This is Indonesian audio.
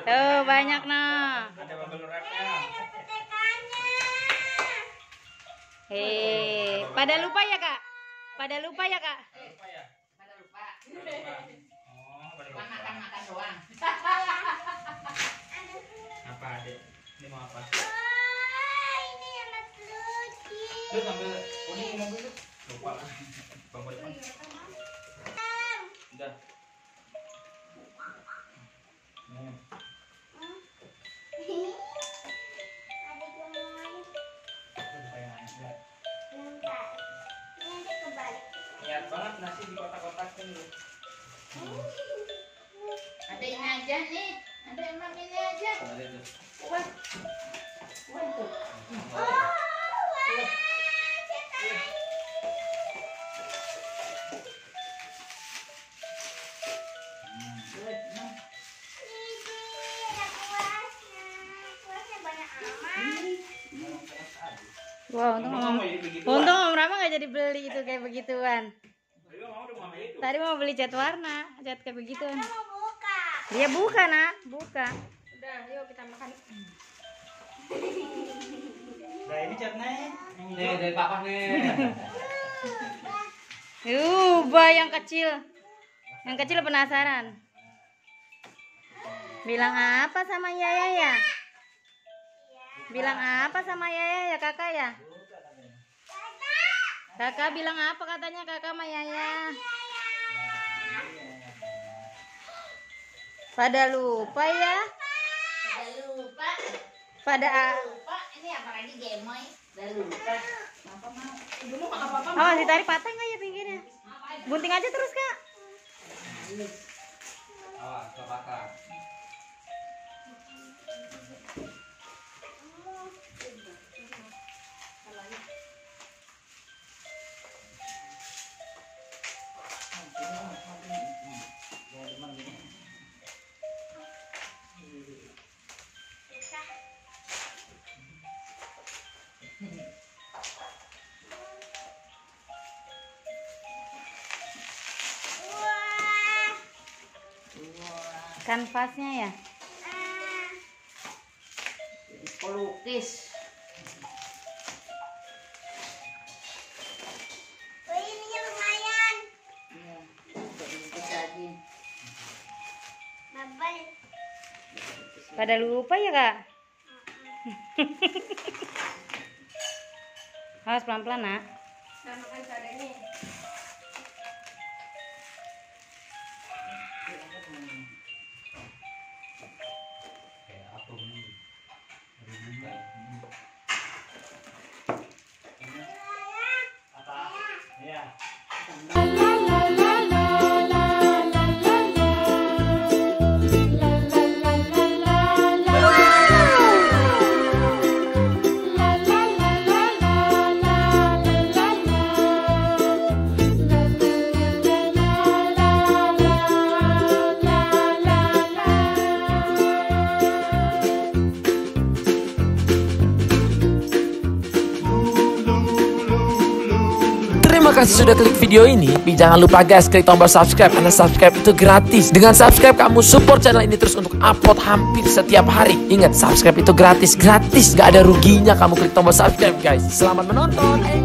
Tuh banyak nah. Ada bubble wrapnya. Pada lupa ya kak? Pada lupa ya kak? Lupa ya? Pada lupa. Oh, pada lupa. Makan doang. Apa adek? Ini mau apa? Ini anak lucu. Terus ambil kuning mobil tuh. Lupa. Bang depan. Udah. Ada gemoy. Bentar. Ini ada kebalik. Niat banget nasi di kotak-kotakin lu. Ada ini aja nih. Ada emang ini aja. Ada tuh. Wah. Wah tuh. Wow, untung Om Rama nggak jadi beli itu kayak begituan. Tadi mau beli cat warna, cat kayak begituan. Dia buka nak, buka. Udah, yuk kita makan. Nah ini catnya. Nih dari papa nih. Yang kecil. Yang kecil penasaran. Bilang apa sama Yaya ya? Bilang apa sama Yaya ya kakak ya? Kakak bilang apa katanya kakak sama Yaya? Pada lupa ya? Pada lupa. Pada Lupa. Ini apa lagi gemoy? Pada lupa. Apa mau? Ibu mau makan apa? awas ditarik patah nggak ya pinggirnya? Bunting aja terus kak. Awas, kebakar. Kanvasnya ya? Pelukis. Ini lumayan. Iya. Pelukis lagi. Babal. Pada lupa ya kak? Awas pelan-pelan nak. Nah, makan seadanya. Terima kasih sudah klik video ini. Tapi jangan lupa guys, klik tombol subscribe. Karena subscribe itu gratis. Dengan subscribe kamu support channel ini terus untuk upload hampir setiap hari. Ingat, subscribe itu gratis. Gratis, gak ada ruginya kamu klik tombol subscribe guys. Selamat menonton.